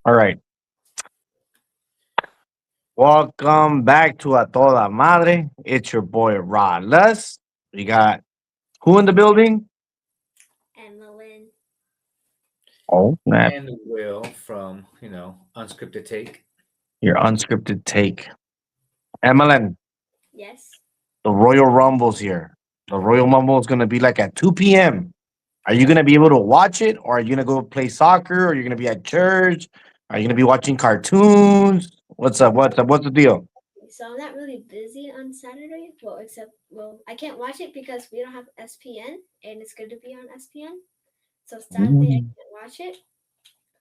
All right. Welcome back to A Toda Madre. It's your boy Rod Less. We got who in the building? Emmeline. Oh, snap. And Will from, Unscripted Take. Your unscripted take. Emmeline, Yes. the Royal Rumble's here. The Royal Rumble is going to be like at 2 p.m. Are you going to be able to watch it, or are you going to go play soccer, or are you going to be at church? Are you going to be watching cartoons? What's up? What's up? What's the deal? So I'm not really busy on Saturday. Well, I can't watch it because we don't have SPN and it's going to be on SPN. So Saturday I Mm, can't watch it.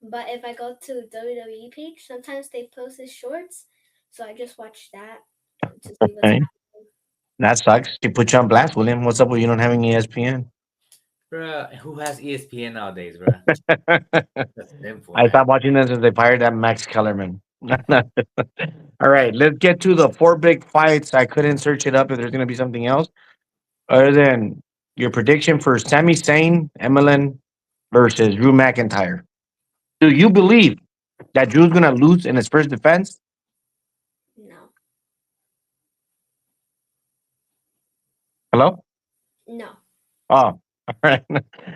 But if I go to WWE page, sometimes they post the shorts. So I just watch that to see what's okay. That sucks. She put you on blast, William. What's up with you not having ESPN? Bruh, who has ESPN nowadays, bruh? That's simple, I man. stopped watching this since they fired that Max Kellerman. All right, let's get to the four big fights. I couldn't search it up if there's going to be something else other than your prediction for Sami Zayn, Emmeline versus Drew McIntyre. Do you believe that Drew's going to lose in his first defense? no. Hello? No. Oh, all right.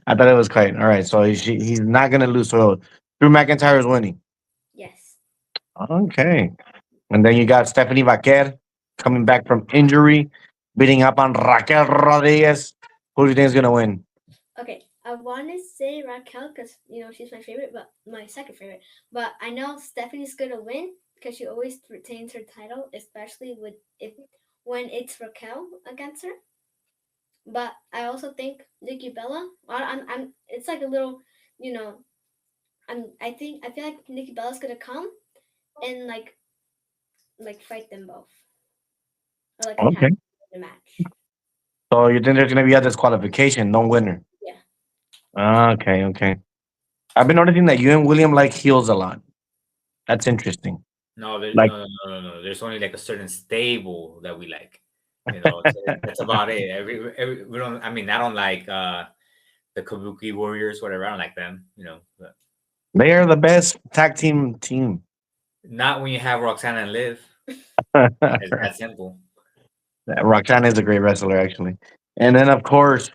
I thought it was quiet. All right, so he's not going to lose. So Drew McIntyre is winning. Yes. Okay. And then you got Stephanie Vaquer coming back from injury, beating up on Raquel Rodriguez. Who do you think is going to win? Okay. I want to say Raquel because, she's my favorite, but my second favorite. But I know Stephanie's going to win because she always retains her title, especially when it's Raquel against her. But I also think Nikki Bella. It's like a little, you know. I feel like Nikki Bella's gonna come and like fight them both, or like attack Okay. the match. So you think there's going to be a disqualification, no winner? Yeah. Okay, okay. I've been noticing that you and William like heels a lot. That's interesting. No, Like, no. There's only like a certain stable that we like. That's about it. We don't. I mean, I don't like the Kabuki Warriors, whatever. I don't like them. But they are the best tag team. not when you have Roxanne and Liv. It's that simple. Roxanne is a great wrestler, actually. And then, of course,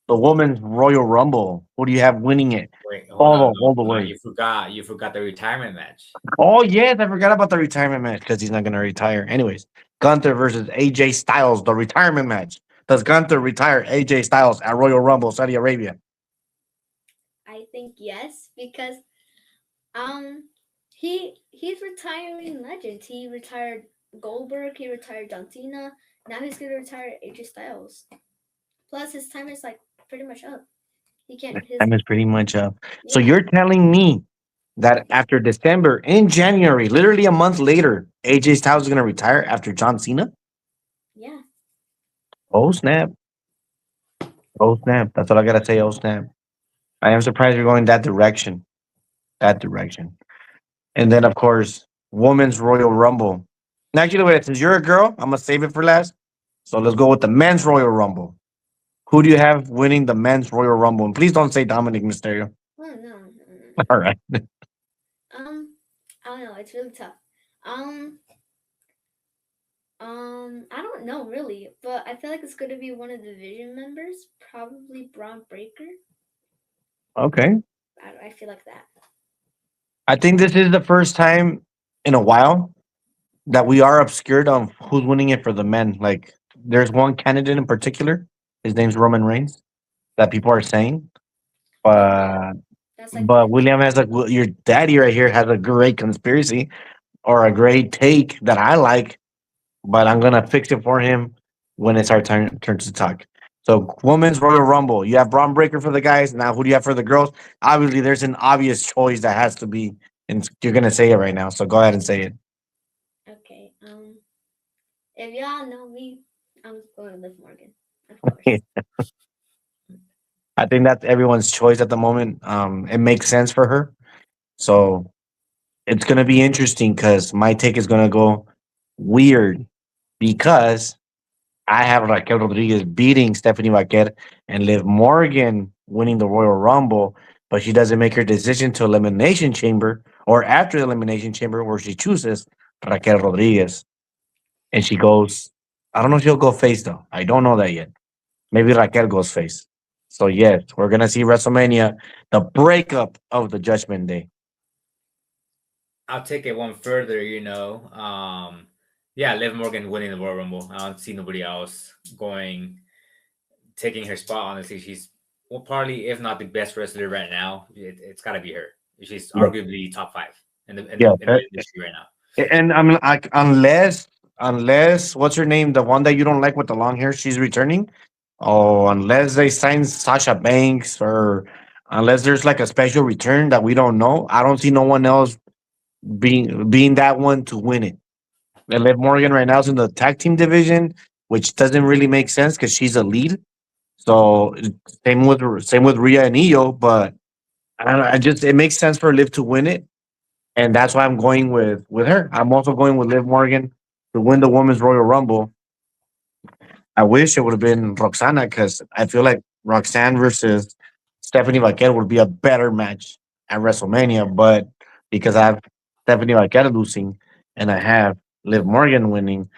the women's Royal Rumble. Who do you have winning it? Wait, hold on, All the hold on. way. You forgot the retirement match. Oh yes, I forgot about the retirement match because he's not going to retire. Anyways, Gunther versus AJ Styles, the retirement match. Does Gunther retire AJ Styles at Royal Rumble, Saudi Arabia? I think yes because um he's retiring legends. He retired Goldberg. He retired John Cena. Now he's gonna retire AJ Styles. Plus his time is like pretty much up. He can't his Time is pretty much up. So yeah you're telling me that after December, in January, literally a month later, AJ Styles is going to retire after John Cena? yeah. Oh snap! Oh snap! That's all I gotta say. Oh snap! I am surprised you're going that direction. That direction. And then, of course, Women's Royal Rumble. And actually, wait, since you're a girl, I'm gonna save it for last. So let's go with the Men's Royal Rumble. Who do you have winning the Men's Royal Rumble? And please don't say Dominic Mysterio. Oh no. All right. I don't know. It's really tough. Um, I don't know really, but I feel like it's going to be one of the Vision members, probably Braun Breaker. Okay. I feel like that. I think this is the first time in a while that we are obscured on who's winning it for the men. Like, there's one candidate in particular. His name's Roman Reigns that people are saying, Yeah, but that's like but William has your daddy right here has a great conspiracy or a great take that I like, but I'm gonna fix it for him when it's our turn to talk. So, Women's Royal Rumble. You have Braun Breaker for the guys. Now, who do you have for the girls? Obviously, there's an obvious choice that has to be, and you're gonna say it right now. So go ahead and say it. okay. If y'all know me, I'm going to Liv Morgan, of course. I think that's everyone's choice at the moment. It makes sense for her. So it's gonna be interesting because my take is gonna go weird because I have Raquel Rodriguez beating Stephanie Vaquer and Liv Morgan winning the Royal Rumble, but she doesn't make her decision to Elimination Chamber or after the Elimination Chamber, where she chooses Raquel Rodriguez, and she goes. I don't know if she'll go face though. I don't know that yet. Maybe Raquel goes face. So yes, we're gonna see WrestleMania, the breakup of the Judgment Day. I'll take it one further. Yeah, Liv Morgan winning the Royal Rumble. I don't see nobody else taking her spot. Honestly, she's probably, if not the best wrestler right now. It's got to be her. She's Yeah, arguably top five yeah. in the industry right now. And I mean, like, unless what's her name, the one that you don't like with the long hair, she's returning. Oh, unless they sign Sasha Banks, or unless there's like a special return that we don't know, I don't see no one else being that one to win it. And Liv Morgan right now is in the tag team division, which doesn't really make sense because she's a lead. So same with Rhea and Io, but I don't know, I just it makes sense for Liv to win it, and that's why I'm going with her. I'm also going with Liv Morgan to win the Women's Royal Rumble. I wish it would have been Roxana because I feel like Roxanne versus Stephanie Vaquer would be a better match at WrestleMania, but because I have Stephanie Vaquer losing and I have Liv Morgan winning,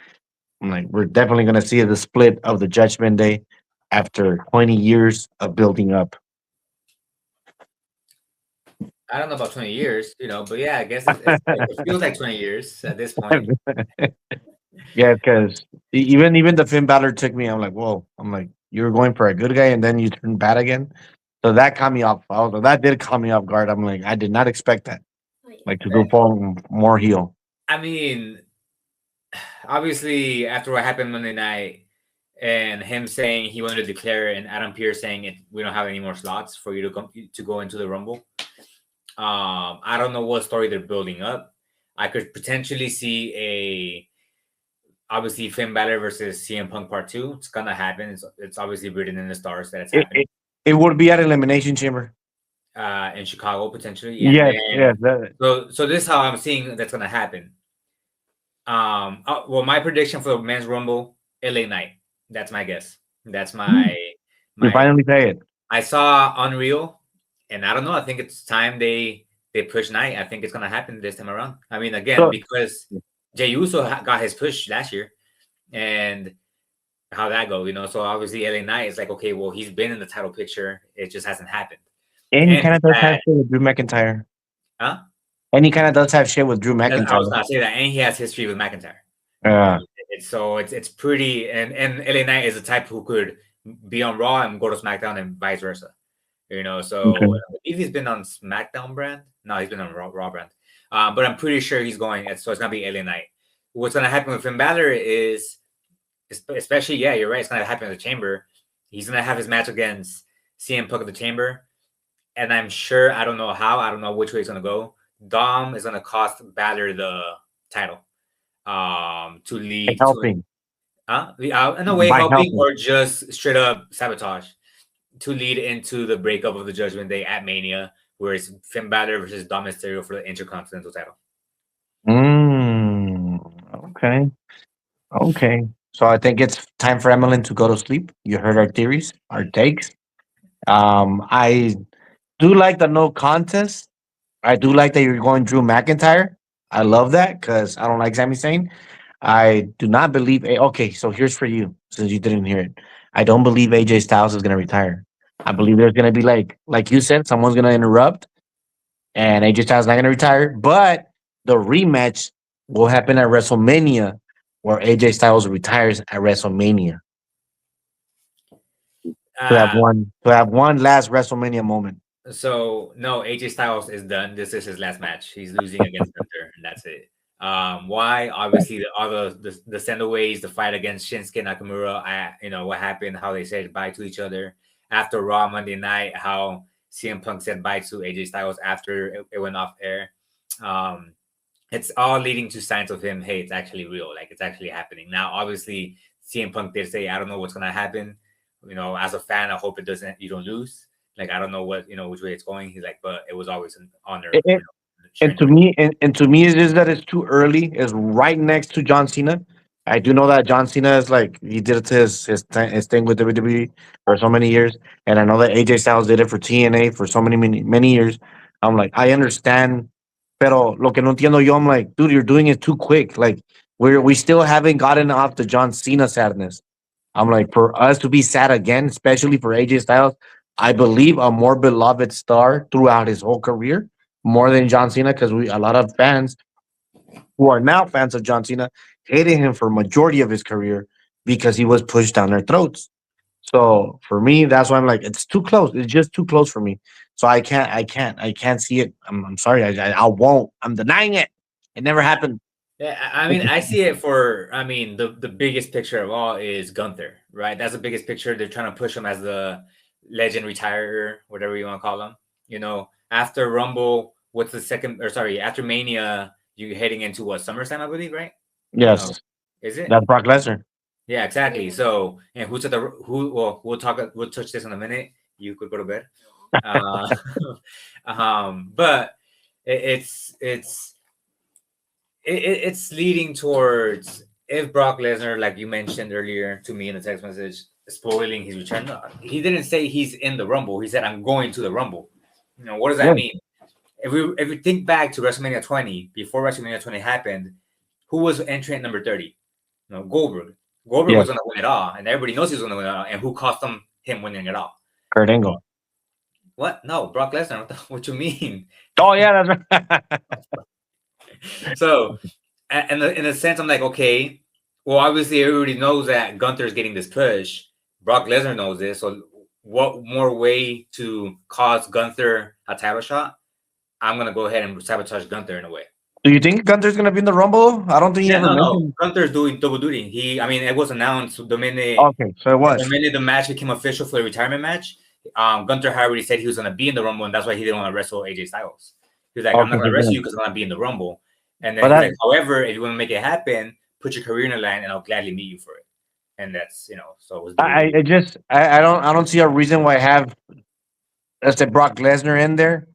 I'm like, we're definitely going to see the split of the Judgment Day after 20 years of building up. I don't know about 20 years, but yeah, I guess it feels like 20 years at this point. Yeah, because even the Finn Balor took me. I'm like, whoa. I'm like, you were going for a good guy and then you turned bad again. So that caught me off. That did caught me off guard. I'm like, I did not expect that. Like to go for more heel. I mean, obviously, after what happened Monday night and him saying he wanted to declare and Adam Pearce saying we don't have any more slots for you to go into the Rumble. I don't know what story they're building up. I could potentially see obviously Finn Balor versus CM Punk Part 2. It's gonna happen. It's obviously written in the stars that it's happening. It would be at Elimination Chamber. In Chicago potentially. Yes, yes. So this is how I'm seeing that's gonna happen. Well, my prediction for the Men's Rumble, LA Knight. That's my guess. That's my. You finally say it. I saw Unreal, and I don't know. I think it's time they push Knight. I think it's gonna happen this time around. I mean, again, because Jey Uso got his push last year, and how that go, So obviously LA Knight is like, okay, well, he's been in the title picture. It just hasn't happened. And he kind of does have shit with Drew McIntyre. Huh? And he kind of does have shit with Drew McIntyre. I was gonna say that, and he has history with McIntyre. Yeah. So it's pretty, and LA Knight is the type who could be on Raw and go to SmackDown and vice versa. So okay. If he's been on SmackDown brand, no, he's been on Raw brand. But I'm pretty sure he's going. So it's gonna be LA Knight. What's gonna happen with Finn Balor is, especially, yeah, you're right. It's gonna happen in the Chamber. He's gonna have his match against CM Punk at the Chamber, and I'm sure, I don't know how, I don't know which way it's gonna go. Dom is gonna cost Balor the title, to lead. Helping. In a way, helping or just straight up sabotage to lead into the breakup of the Judgment Day at Mania, where it's Finn Balor versus Dom Mysterio for the Intercontinental title. Okay. So I think it's time for Emmeline to go to sleep. You heard our theories, our takes. I do like the no contest. I do like that you're going Drew McIntyre. I love that because I don't like Sami Zayn. I do not believe. Okay, so here's for you, since you didn't hear it. I don't believe AJ Styles is going to retire. I believe there's going to be like you said, someone's going to interrupt, and AJ Styles not going to retire. But the rematch will happen at WrestleMania, where AJ Styles retires at WrestleMania. To have one last WrestleMania moment. So no, AJ Styles is done. This is his last match. He's losing against Gunther, and that's it. Why? Obviously, the sendaways, the fight against Shinsuke Nakamura. What happened? How they said bye to each other after Raw Monday night. How CM Punk said bye to AJ Styles after it went off air. It's all leading to signs of him. Hey, it's actually real. Like, it's actually happening now. Obviously, CM Punk did say, I don't know what's gonna happen. As a fan, I hope you don't lose. Like, I don't know which way it's going. He's like, but it was always an honor. And to me, it's just that it's too early. It's right next to John Cena. I do know that John Cena is he did it to his thing with WWE for so many years, and I know that AJ Styles did it for TNA for so many years. I'm like, I understand Pero lo que no entiendo yo, I'm like, dude, you're doing it too quick. Like, we still haven't gotten off the John Cena sadness. I'm like, for us to be sad again, especially for AJ Styles, I believe a more beloved star throughout his whole career, more than John Cena, because we a lot of fans who are now fans of John Cena hated him for majority of his career because he was pushed down their throats. So for me, that's why I'm like, it's too close. It's just too close for me. So I can't see it. I'm sorry. I won't. I'm denying it. It never happened. Yeah, I mean, I see it for. I mean, the biggest picture of all is Gunther, right? That's the biggest picture. They're trying to push him as the legend retirer, whatever you want to call him. After Rumble, what's the second? Or sorry, after Mania, you heading into what, SummerSlam, I believe, right? No, Yes, is it? that's Brock Lesnar. Yeah, exactly. Yeah. So, and who's at the who? Well, we'll touch this in a minute. You could go to bed. Uh, but it's it's leading towards, if Brock Lesnar, like you mentioned earlier to me in the text message, spoiling his return. No, he didn't say he's in the Rumble. He said, "I'm going to the Rumble." What does that Yeah, mean? If we think back to WrestleMania 20, before WrestleMania 20 happened, who was entering at number 30? Goldberg. Goldberg yeah, was going to win it all, and everybody knows he was going to win it all. And who cost him winning it all? Kurt Angle. What? No, Brock Lesnar. What you mean? Oh yeah, that's right. So, in a sense, I'm like, okay, well, obviously everybody knows that Gunther's getting this push. Brock Lesnar knows this. So, what more way to cause Gunther a title shot? I'm gonna go ahead and sabotage Gunther in a way. Do you think Gunther's gonna be in the Rumble? I don't think he Yeah, ever no. mentioned. Gunther's doing double duty. I mean, it was announced Okay, so it the was. minute the match became official for the retirement match. Gunther had already said he was gonna be in the Rumble, and that's why he didn't want to wrestle AJ Styles. He was like, I'm Okay, not gonna he's wrestle gonna. you because I'm gonna be in the Rumble. And But then he's that, like, however, if you want to make it happen, put your career in the line, and I'll gladly meet you for it. And that's so it was double duty. I don't see a reason why I have, let's say, Brock Lesnar in there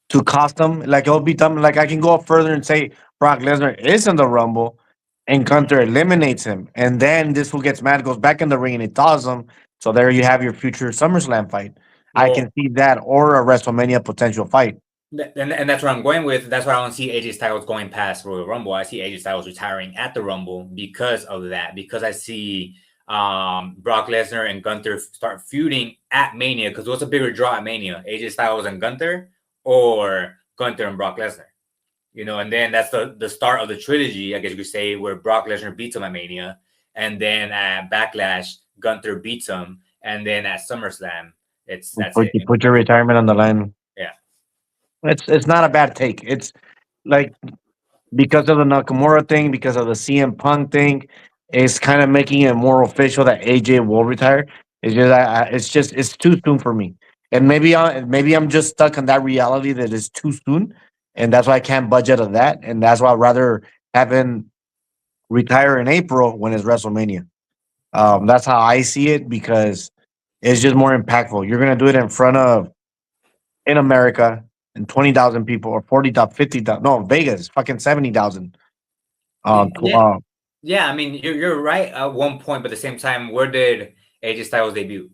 to cost him. Like it'll be dumb. Like I can go up further and say Brock Lesnar is in the Rumble, and Gunther eliminates him, and then this fool gets mad, goes back in the ring, and he thaws him. So there you have your future SummerSlam fight. I Well, can see that, or a WrestleMania potential fight. and that's where I'm going with. That's why I don't see AJ Styles going past Royal Rumble. I see AJ Styles retiring at the Rumble because of that. Because I see Brock Lesnar and Gunther start feuding at Mania. Because what's a bigger draw at Mania? AJ Styles and Gunther, or Gunther and Brock Lesnar? And then that's the start of the trilogy, I guess you could say, where Brock Lesnar beats him at Mania, and then at Backlash, Gunther beats him, and then at SummerSlam, that's Put it. you put your retirement on the line. Yeah. It's not a bad take. It's like because of the Nakamura thing, because of the CM Punk thing, it's kind of making it more official that AJ will retire. It's too soon for me, and maybe I'm just stuck in that reality that it's too soon, and that's why I can't budget on that, and that's why I'd rather have him retire in April when it's WrestleMania. That's how I see it because it's just more impactful. You're gonna do it in front of in America and 20,000 people or 40,000, 50,000. No, Vegas, fucking 70,000. Yeah, yeah. I mean, you're right at one point, but at the same time, where did AJ Styles debut?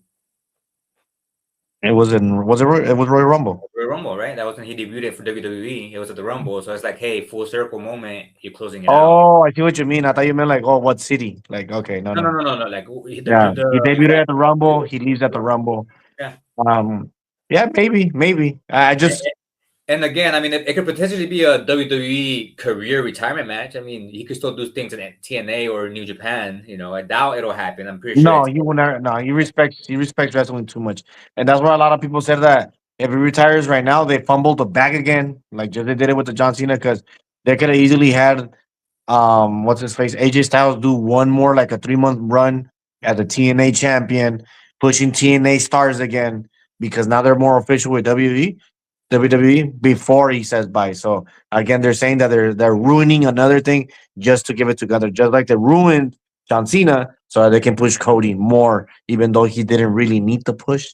It was it was Royal Rumble. Royal Rumble, right? That was when he debuted for WWE. It was at the Rumble, so it's like, hey, full circle moment. You're closing it out. Oh, I see what you mean. I thought you meant like, oh, what city? Like, okay, no, No, no, no. no, no, no. Like Yeah, he debuted at the Rumble. the He leaves at the Rumble. yeah. Yeah, maybe. I just And again, I mean, it could potentially be a WWE career retirement match. I mean, he could still do things in TNA or New Japan. I doubt it'll happen. I'm pretty sure. no, he will never. No, he respects wrestling too much, and that's why a lot of people said that if he retires right now, they fumbled the bag again, like just they did it with the John Cena, because they could have easily had what's his face AJ Styles do one more like a 3 month run as a TNA champion, pushing TNA stars again because now they're more official with WWE before he says bye. So again, they're saying that they're ruining another thing just to give it together, just like they ruined John Cena so that they can push Cody more, even though he didn't really need the push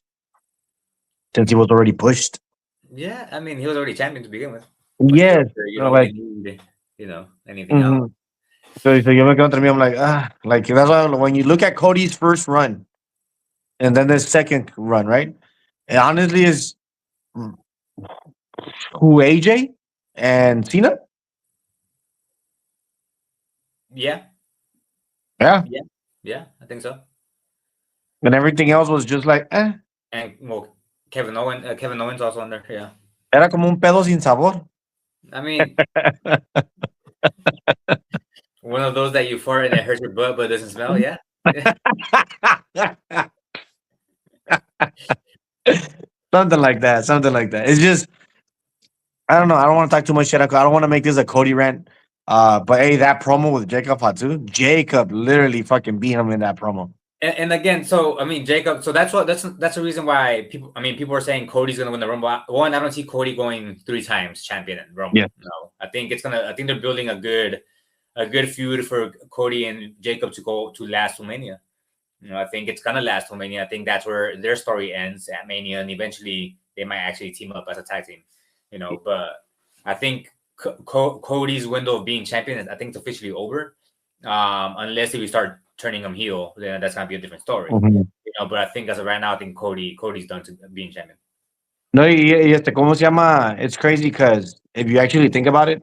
since he was already pushed. Yeah, I mean, he was already champion to begin with. Yes, You so don't like, really need, anything else. mhm. So you look after me, I'm like, like that's why when you look at Cody's first run and then the second run, right? It honestly is who AJ. and Cena. Yeah, Yeah, yeah, yeah. I think so. and everything else was just like, And well, Kevin Owens also on there. Yeah. era como un pedo sin sabor. I mean, one of those that you fart and it hurts your butt but doesn't smell. Yeah. Something like that. Something like that. It's just I don't know. I don't want to talk too much shit. I don't want to make this a Cody rant. But hey, that promo with Jacob Fatu, Jacob literally fucking beat him in that promo. And again, so I mean, Jacob. So that's the reason why people. I mean, people are saying Cody's gonna win the Rumble. One, I don't see Cody going 3 times champion in Rumble. Yeah. No, I think it's gonna. I think they're building a good feud for Cody and Jacob to go to last Mania. I think it's gonna last till Mania. I think that's where their story ends at Mania, and eventually they might actually team up as a tag team. But I think Cody's window of being champion, I think, it's officially over. Unless if we start turning him heel, then that's gonna be a different story. Mhm. But I think as of right now, I think Cody's done to being champion. No, ¿cómo se llama? It's crazy because if you actually think about it,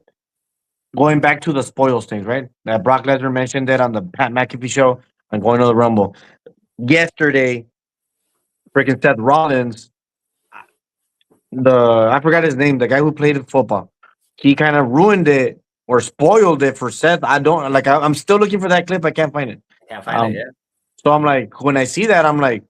going back to the spoils things, right? That Brock Lesnar mentioned it on the Pat McAfee show and going to the Rumble. Yesterday, freaking Seth Rollins, I forgot his name, the guy who played football. He kind of ruined it or spoiled it for Seth. I don't like. I'm still looking for that clip. I can't find it. Can't find it. Yeah. So I'm like, when I see that, I'm like,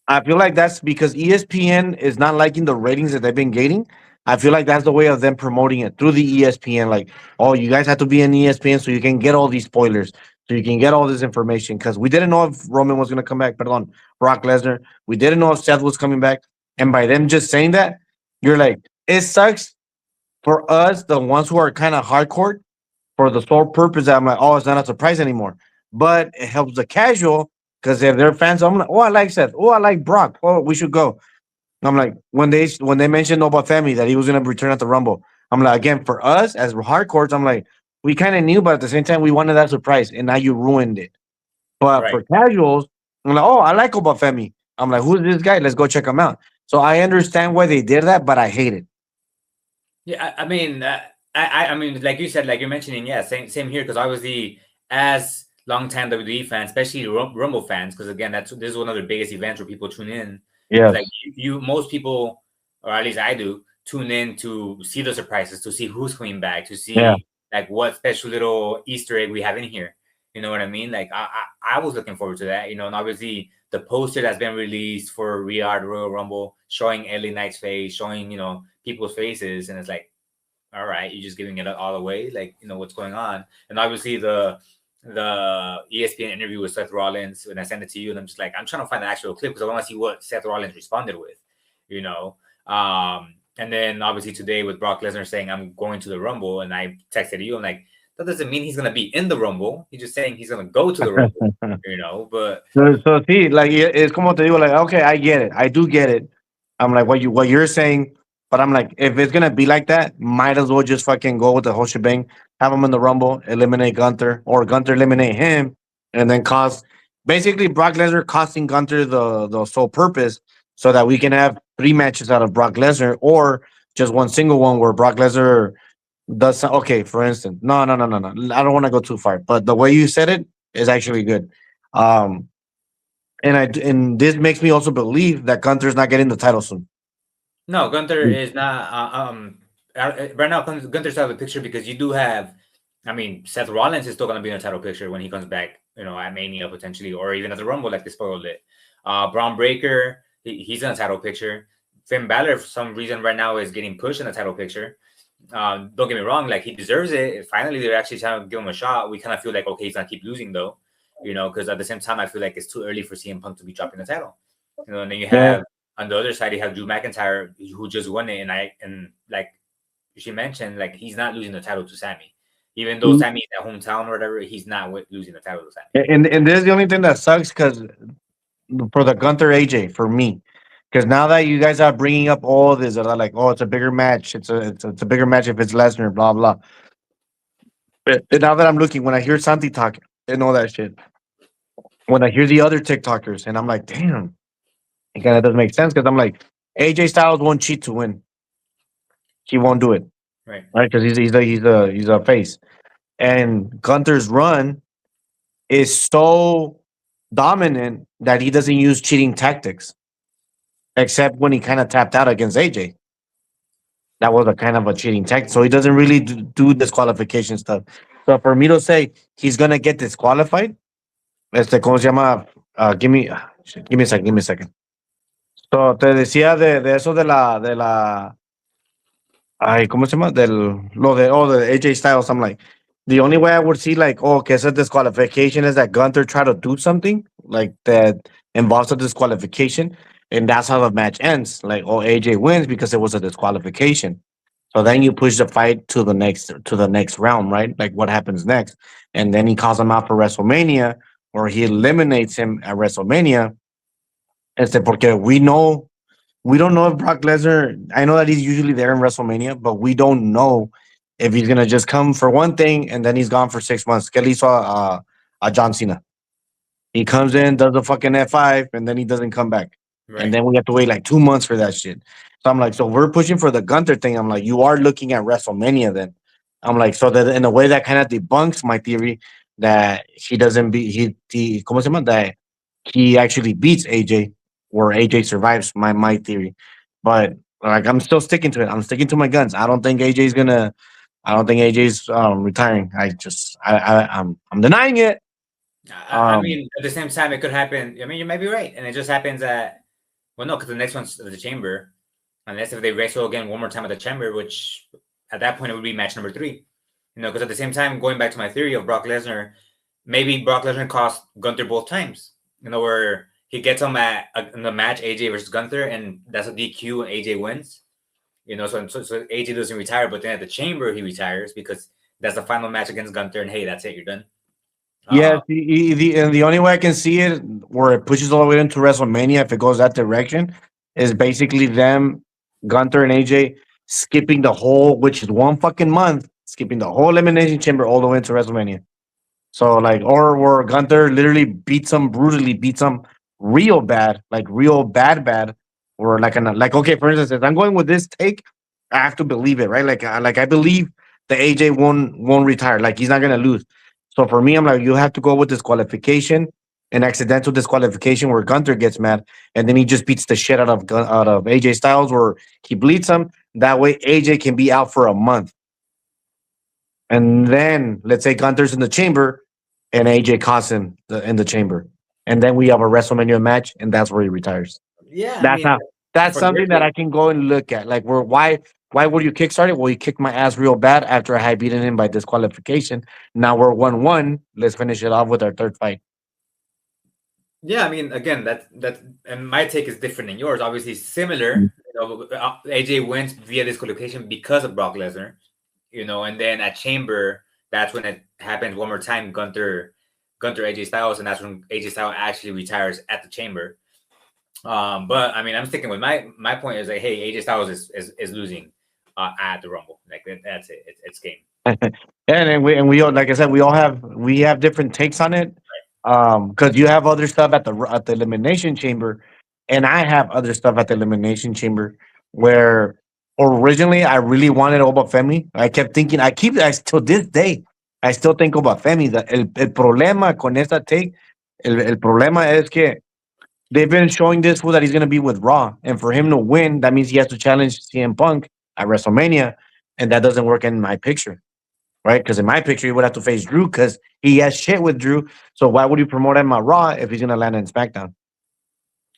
I feel like that's because ESPN is not liking the ratings that they've been getting. I feel like that's the way of them promoting it through the ESPN. Like, oh, you guys have to be in ESPN so you can get all these spoilers, so you can get all this information. Because we didn't know if Roman was going to come back, pardon, Brock Lesnar. We didn't know if Seth was coming back. And by them just saying that, you're like, it sucks for us, the ones who are kind of hardcore, for the sole purpose that I'm like, oh, it's not a surprise anymore. But it helps the casual because if they're fans, I'm like, oh, I like Seth. Oh, I like Brock. Oh, we should go. I'm like, when they mentioned Obafemi that he was gonna return at the Rumble, I'm like, again, for us as hardcores, I'm like, we kind of knew, but at the same time, we wanted that surprise, and now you ruined it. But Right. for casuals, I'm like, oh, I like Obafemi. I'm like, who's this guy? Let's go check him out. So I understand why they did that, but I hate it. Yeah, I mean, I mean, like you said, like you're mentioning, yeah, same here. Because obviously, as longtime WWE fans, especially Rumble fans, because again, this is one of the biggest events where people tune in. Yeah. Like most people, or at least I do, tune in to see the surprises, to see who's coming back, to see like what special little Easter egg we have in here. You know what I mean? Like I was looking forward to that. And obviously the poster that's been released for Riyadh Royal Rumble showing LA Knight's face, showing people's faces, and it's like, all right, you're just giving it all away, like what's going on. And obviously the ESPN interview with Seth Rollins, when I sent it to you, and I'm just like, I'm trying to find the actual clip because I want to see what Seth Rollins responded with, and then obviously today with Brock Lesnar saying I'm going to the Rumble, and I texted you, I'm like, that doesn't mean he's gonna be in the Rumble. He's just saying he's gonna go to the Rumble, But so see, like it's como te digo, like okay, I get it, I do get it. I'm like what you're saying, but I'm like, if it's gonna be like that, might as well just fucking go with the whole shebang. Have him in the Rumble, eliminate Gunther, or Gunther eliminate him, and then cost basically Brock Lesnar costing Gunther the sole purpose, so that we can have 3 matches out of Brock Lesnar, or just one single one where Brock Lesnar does. Okay, for instance, no. I don't want to go too far, but the way you said it is actually good. Um, and this makes me also believe that Gunther's not getting the title soon. no, Gunther is not. Right now, Gunther's out of the picture because you do have. I mean, Seth Rollins is still going to be in the title picture when he comes back, at Mania potentially, or even at the Rumble, like they spoiled it. Braun Breaker, he's in the title picture. Finn Balor, for some reason, right now is getting pushed in the title picture. Don't get me wrong, like he deserves it. Finally, they're actually trying to give him a shot. We kind of feel like, okay, he's going to keep losing though, because at the same time, I feel like it's too early for CM Punk to be dropping the title. And then you have on the other side, you have Drew McIntyre who just won it, and like she mentioned, like he's not losing the title to Sammy, even though Sammy's at hometown or whatever. He's not losing the title to Sammy. And this is the only thing that sucks because for the Gunther AJ for me, because now that you guys are bringing up all this, they're like, oh, it's a bigger match. It's a bigger match if it's Lesnar, blah blah. But now that I'm looking, when I hear Santi talk and all that shit, when I hear the other TikTokers, and I'm like, damn, it kind of doesn't make sense because I'm like, AJ Styles won't cheat to win. He won't do it. Right. right? Because he's a face, and Gunther's run is so dominant that he doesn't use cheating tactics, except when he kind of tapped out against AJ. That was a kind of a cheating tactic. So he doesn't really do disqualification stuff. So for me to say he's gonna get disqualified, ¿cómo se llama? Give me a second, give me a second. So te decía de eso de la, ay, ¿cómo se llama? De AJ Styles. I'm like, the only way I would see like, oh, que esa disqualification is that Gunther try to do something like that involves a disqualification, and that's how the match ends. Like, oh, AJ wins because it was a disqualification. So then you push the fight to the next round, right? Like what happens next, and then he calls him out for WrestleMania, or he eliminates him at WrestleMania. Porque we don't know if Brock Lesnar. I know that he's usually there in WrestleMania, but we don't know if he's gonna just come for one thing and then he's gone for 6 months. Que le hizo a John Cena. He comes in, does the fucking F5, and then he doesn't come back. And Right. then we have to wait like 2 months for that shit. So I'm like, so we're pushing for the Gunther thing. I'm like, you are looking at WrestleMania then. I'm like, so that in a way that kind of debunks my theory that he doesn't be he ¿cómo se llama? That he actually beats AJ or AJ survives my theory. But like I'm still sticking to it. I'm sticking to my guns. I don't think AJ's retiring. I'm denying it. I Um mean, at the same time, it could happen. I mean, you might be right, and it just happens that well, no, because the next one's the Chamber, unless if they wrestle again one more time at the Chamber, which at that point it would be match number 3. You know, because at the same time, going back to my theory of Brock Lesnar, maybe Brock Lesnar cost Gunther both times. You know, where he gets him at in the match AJ versus Gunther, and that's a DQ, and AJ wins. You know, so AJ doesn't retire, but then at the Chamber he retires because that's the final match against Gunther, and hey, that's it, you're done. Yes, Uh, and the only way I can see it where it pushes all the way into WrestleMania, if it goes that direction, is basically them, Gunther and AJ, skipping the whole, which is one fucking month, skipping the whole Elimination Chamber all the way into WrestleMania. So like, or where Gunther literally beats him brutally, beats him real bad, like real bad, or like okay, for instance, if I'm going with this take, I have to believe it, right? Like I believe the AJ won't retire, like he's not gonna lose. So for me, I'm like, you have to go with disqualification, an accidental disqualification where Gunther gets mad, and then he just beats the shit out of AJ Styles, or he bleeds him. That way, AJ can be out for a month. And then let's say Gunther's in the chamber and AJ costs him in the chamber. And then we have a WrestleMania match, and that's where he retires. yeah, I That's mean, how that's for something their that sake, I can go and look at. Like why would you kickstart it? Well, you kicked my ass real bad after I had beaten him by disqualification. Now we're 1-1. Let's finish it off with our third fight. yeah, I mean, again, that, and my take is different than yours. Obviously, similar. You know, AJ wins via disqualification because of Brock Lesnar. You know, and then at Chamber, that's when it happens one more time. Gunther AJ Styles, and that's when AJ Styles actually retires at the Chamber. But I mean, I'm sticking with my point is like, hey, AJ Styles is losing at the Rumble. Like that's it. It's game. And we all, like I said, we have different takes on it. Because you have other stuff at the elimination chamber, and I have other stuff at the elimination chamber where originally I really wanted Obafemi. I kept thinking, till this day, I still think Obafemi. El problema con esta take, el problema es que they've been showing this fool that he's gonna be with Raw, and for him to win, that means he has to challenge CM Punk at WrestleMania, and that doesn't work in my picture, right? Because in my picture, he would have to face Drew because he has shit with Drew. So why would you promote him at Raw if he's gonna land in SmackDown?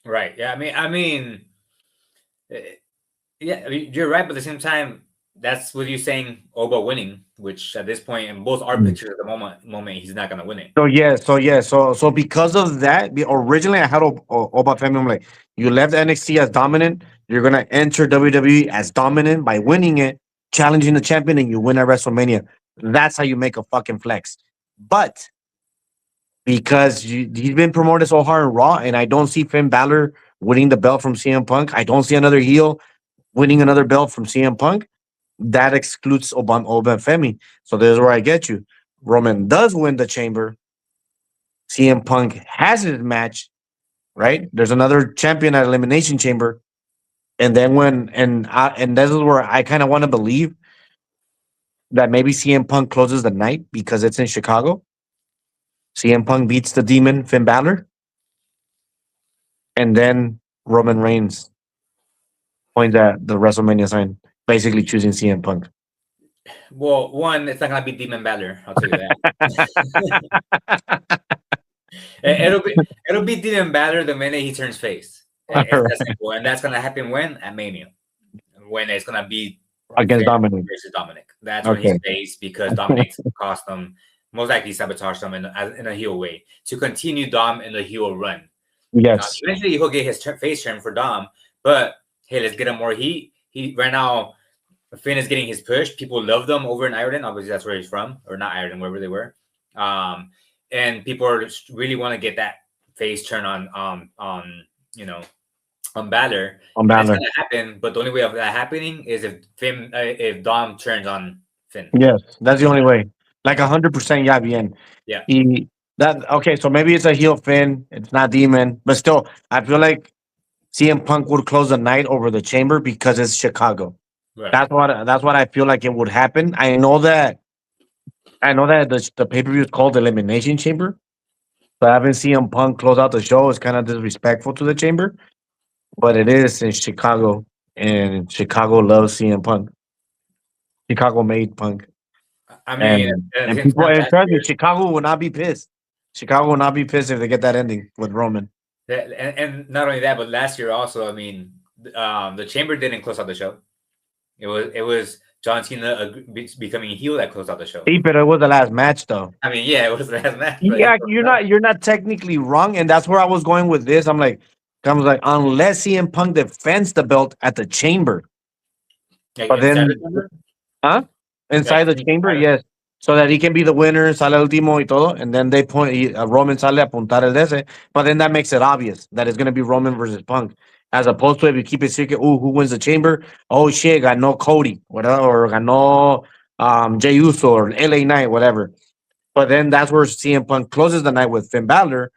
Right. Yeah. Uh, yeah. I mean, you're right, but at the same time, that's with you saying Oba winning, which at this point in both our Mm. pictures at the moment he's not gonna win it. So because of that, originally I had Obafemi. I'm like, you left NXT as dominant, you're gonna enter WWE as dominant by winning it, challenging the champion, and you win at WrestleMania. That's how you make a fucking flex. But because he's been promoted so hard in Raw, and I don't see Finn Balor winning the belt from CM Punk. I don't see another heel winning another belt from CM Punk. That excludes Obafemi. So this is where I get you. Roman does win the chamber. CM Punk has his match, right? There's another champion at Elimination Chamber, and then and this is where I kind of want to believe that maybe CM Punk closes the night because it's in Chicago. CM Punk beats the Demon Finn Balor, and then Roman Reigns points at the WrestleMania sign, basically choosing CM Punk. Well, one, it's not gonna be Demon Balor. I'll tell you that. It'll be Demon Balor the minute he turns face. It's that simple, and that's gonna happen when at Mania, when it's gonna be Against Finn Dominic. versus Dominic. That's when he's face because Dominic's cost them most likely sabotage them in a heel way to continue Dom in the heel run. Yes. Eventually he'll get his face turn for Dom, but hey, let's get him more heat. He right now, Finn is getting his push. People love them over in Ireland. Obviously, that's where he's from, or not Ireland, wherever they were. And people really want to get that face turn on Balor. On That's Balor. gonna happen, but the only way of that happening is if Dom turns on Finn. Yes, that's the only way. Like 100%, yeah, bien. Yeah. Okay, so maybe it's a heel Finn. It's not Demon, but still, I feel like CM Punk would close the night over the Chamber because it's Chicago. Right. That's what I feel like it would happen. I know that the pay per view is called Elimination Chamber, but having CM Punk close out the show is kind of disrespectful to the Chamber. But it is in Chicago, and Chicago loves CM Punk. Chicago made Punk. I mean, And people, and trust me, Chicago will not be pissed. Chicago will not be pissed if they get that ending with Roman. and not only that, but last year also, I mean, the Chamber didn't close out the show. It was John Cena becoming a heel that closed out the show. See, but it was the last match, though. I mean, yeah, it was the last match. Yeah, you're not technically wrong, and that's where I was going with this. I was like, unless CM Punk defends the belt at the Chamber, but then, inside the Chamber, yes, so that he can be the winner, sale último y todo, and then they point Roman sale a apuntar el ese, but then that makes it obvious that it's going to be Roman versus Punk, as opposed to if you keep it secret. Ooh, who wins the Chamber? Oh shit, ganó Cody, whatever, or ganó Jey Uso or LA Knight, whatever. But then that's where CM Punk closes the night with Finn Balor.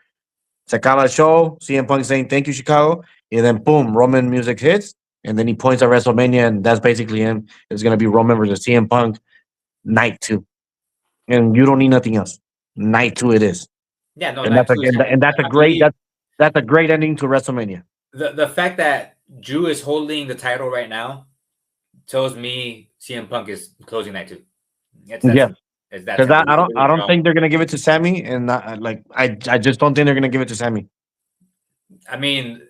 Se acaba el show. CM Punk saying thank you, Chicago, and then boom, Roman music hits. And then he points at WrestleMania, and that's basically him. It's going to be Roman versus CM Punk, night 2. And you don't need nothing else. Night 2 it is. Yeah, no, and that's a great ending to WrestleMania. The fact that Drew is holding the title right now tells me CM Punk is closing night 2. Yeah. Because I don't think they're going to give it to Sammy, and I just don't think they're going to give it to Sammy. I mean,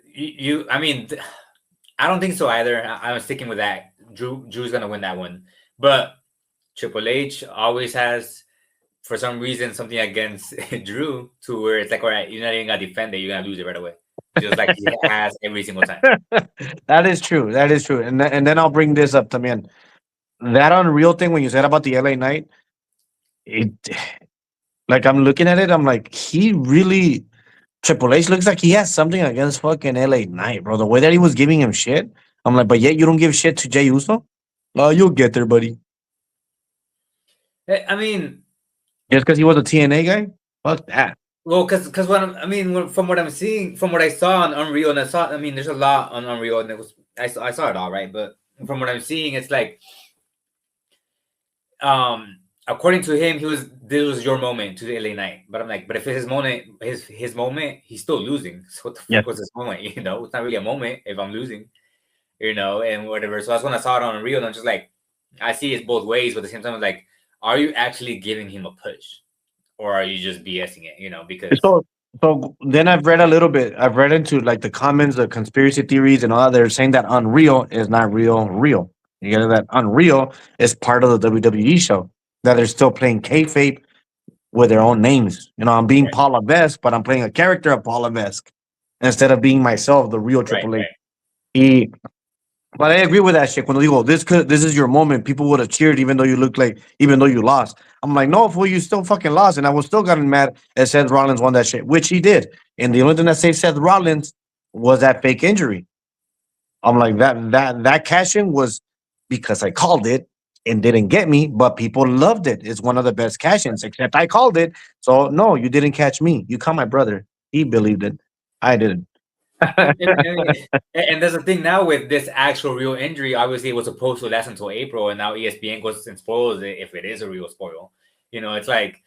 I don't think so either. I'm sticking with that. Drew's gonna win that one, but Triple H always has, for some reason, something against Drew to where it's like, all right, you're not even gonna defend it, you're gonna lose it right away, just like he has every single time. That is true. And then I'll bring this up to man. That Unreal thing when you said about the LA Knight, like I'm looking at it, I'm like, he really. Triple H looks like he has something against fucking LA Knight, bro. The way that he was giving him shit, I'm like, but yet you don't give shit to Jey Uso? Oh, you'll get there, buddy. I mean, just because he was a TNA guy? Fuck that. Well, because from what I'm seeing, from what I saw on Unreal, and there's a lot on Unreal, and I saw it all right, but from what I'm seeing, it's like, according to him, this was your moment to the LA Knight. But I'm like, but if it's his moment, he's still losing. So what the fuck was his moment? It's not really a moment if I'm losing, and whatever. So that's when I saw it on Unreal, and I'm just like, I see it both ways, but at the same time, I'm like, are you actually giving him a push, or are you just BSing it? Because so then I've read a little bit. I've read into like the comments, the conspiracy theories, and all that. They're saying that Unreal is not real. You get that Unreal is part of the WWE show. That they're still playing kayfabe with their own names. I'm being Paul Levesque, but I'm playing a character of Paul Levesque instead of being myself, the real Triple H. But I agree with that shit. When you go, this is your moment. People would have cheered even though you lost. I'm like, no, fool, you still fucking lost, and I was still gotten mad that Seth Rollins won that shit, which he did. And the only thing that saved Seth Rollins was that fake injury. I'm like, that cash-in was because I called it. And didn't get me, but people loved it. It's one of the best cash-ins, except I called it. So no, you didn't catch me. You caught my brother. He believed it. I didn't. And there's the thing now with this actual real injury. Obviously, it was supposed to last until April, and now ESPN goes and spoils it if it is a real spoil. It's like,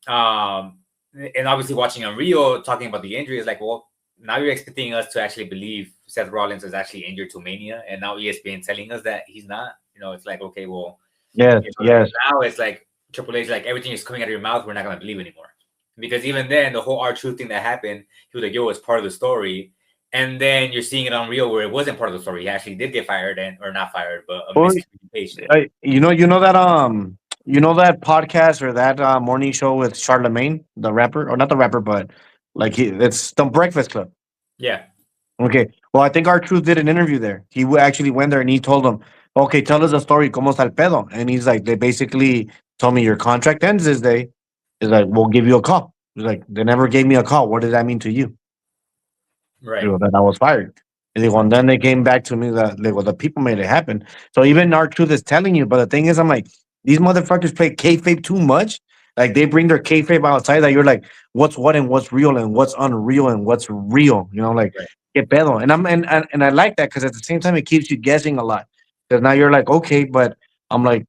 and obviously watching a Rio talking about the injury is like, well, now you're expecting us to actually believe Seth Rollins is actually injured to Mania, and now ESPN telling us that he's not. It's like, okay, well, Yes, yes. now it's like Triple H, like everything is coming out of your mouth. We're not gonna believe anymore, because even then, the whole R-Truth thing that happened, he was like, "Yo, it's part of the story." And then you're seeing it on Real where it wasn't part of the story. He actually did get fired, or not fired, but a Well, miscommunication. you know that podcast or that morning show with Charlemagne, the rapper, or not the rapper, but like it's the Breakfast Club. Yeah, Okay. Well, I think our truth did an interview there. Actually went there and he told them, "Okay, tell us a story, como está el pedo?" And he's like, they basically told me your contract ends this day. He's like, we'll give you a call. He's like, they never gave me a call. What does that mean to you? right. That I was fired. And then they came back to me that the people made it happen. So even our truth is telling you. But the thing is, I'm like, these motherfuckers play kayfabe too much. Like they bring their kayfabe outside that you're like, what's what and what's real and what's unreal and what's real. Like Right. get pedo. And I like that because at the same time it keeps you guessing a lot. Because now you're like, okay, but I'm like,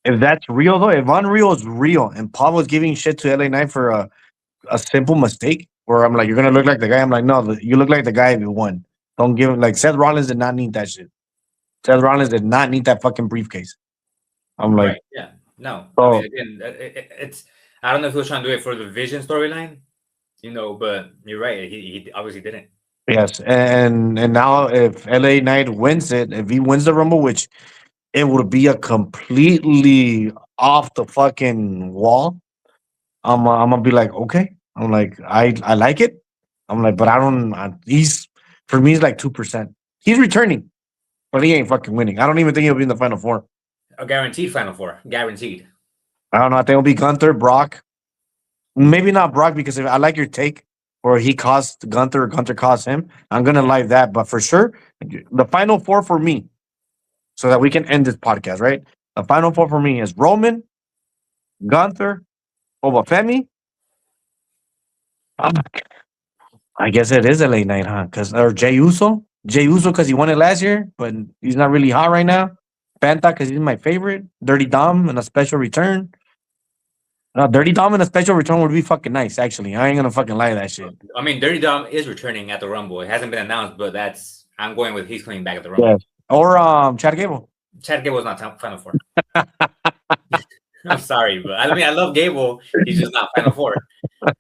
if that's real though, if unreal is real, and Paul was giving shit to LA Knight for a simple mistake where I'm like, you're gonna look like the guy. I'm like, no, you look like the guy if you won. Don't give him like Seth Rollins did not need that shit. Seth Rollins did not need that fucking briefcase. I'm like, Right. Yeah. No. I mean, oh again, it's. I don't know if he was trying to do it for the Vision storyline, but you're right. He obviously didn't. yes, and now if LA Knight wins it, if he wins the Rumble, which it would be a completely off the fucking wall. I'm gonna be like, okay. I'm like, I like it. I'm like, but I don't. He's for me, he's like 2%. He's returning, but he ain't fucking winning. I don't even think he'll be in the final four. A guaranteed Final Four. Guaranteed. I don't know. I think it'll be Gunther, Brock. Maybe not Brock because I like your take, or he cost Gunther, or Gunther cost him. I'm gonna like that, but for sure, the final four for me, so that we can end this podcast, right? The final four for me is Roman, Gunther, Obafemi. Um, I guess it is a late night, huh? Because or Jay Uso because he won it last year, but he's not really hot right now. Penta because he's my favorite. Dirty Dom and a special return. No, Dirty Dom and a special return would be fucking nice. Actually, I ain't gonna fucking lie to that shit. I mean, Dirty Dom is returning at the Rumble. It hasn't been announced, but I'm going with he's coming back at the Rumble. Yes. Or Chad Gable. Chad Gable was not Final Four. I'm sorry, but I mean, I love Gable. He's just not Final Four.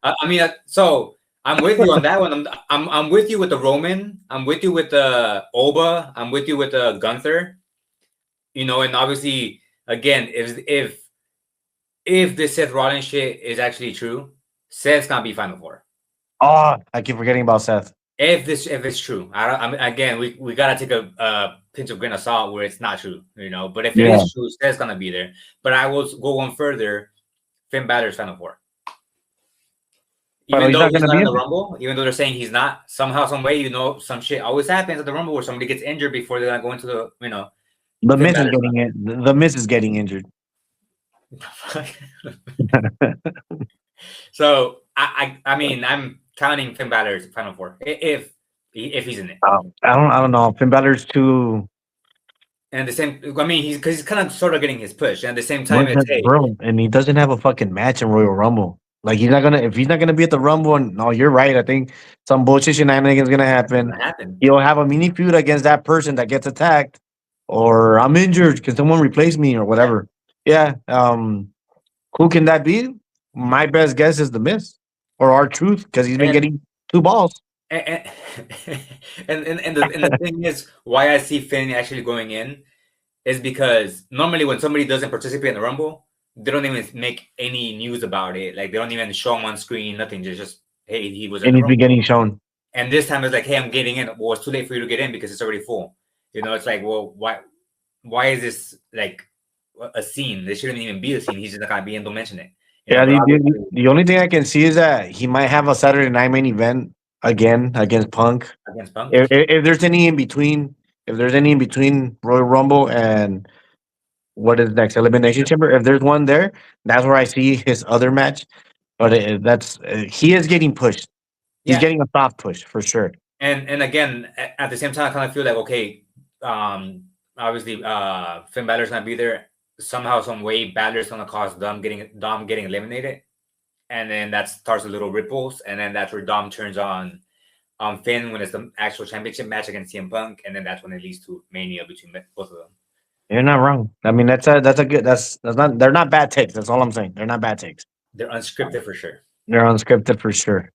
I mean, so I'm with you on that one. I'm with you with the Roman. I'm with you with the Oba. I'm with you with the Gunther. And obviously, again, if this Seth Rollins shit is actually true, Seth's gonna be Final Four. Oh, I keep forgetting about Seth. If it's true, I mean, again, we gotta take a pinch of grain of salt where it's not true, But if it is true, Seth's gonna be there. But I will go one further. Finn Balor's Final Four. Even though he's not in the Rumble, even though they're saying he's not, somehow, some way, some shit always happens at the Rumble where somebody gets injured before they're not going to the, The Miz is getting it. The Miz is getting injured. So I mean, I'm counting Finn Balor's Final Four if he's in it. I don't know. Finn Balor's too. And the same, I mean, he's kind of sort of getting his push. And at the same time, bro, and he doesn't have a fucking match in Royal Rumble. Like if he's not gonna be at the Rumble, and no, you're right. I think some bullshit shenanigans gonna happen. He'll have a mini feud against that person that gets attacked, or I'm injured. Can someone replace me or whatever? Yeah. Who can that be? My best guess is the Miz or R-Truth because he's been getting 2 balls. And the thing is, why I see Finn actually going in is because normally when somebody doesn't participate in the Rumble, they don't even make any news about it. Like they don't even show him on screen, nothing. Just hey, he was. And he's been getting shown. And this time it's like, hey, I'm getting in. Well, it's too late for you to get in because it's already full. It's like, well, why is this like a scene? This shouldn't even be a scene. He's just not gonna be in to mention it. Yeah, the only thing I can see is that he might have a Saturday night main event again against Punk. If there's any in between, Royal Rumble and what is next, Elimination Chamber, if there's one there, that's where I see his other match. But he is getting pushed. He's getting a soft push for sure. And again, at the same time, I kind of feel like okay, um, obviously, Finn Balor's not be there. Somehow, some way, Balor's gonna cause Dom getting eliminated, and then that starts a little ripples, and then that's where Dom turns on Finn when it's the actual championship match against CM Punk, and then that's when it leads to Mania between both of them. You're not wrong. I mean, that's a good. That's not. They're not bad takes. That's all I'm saying. They're not bad takes. They're unscripted for sure. They're unscripted for sure.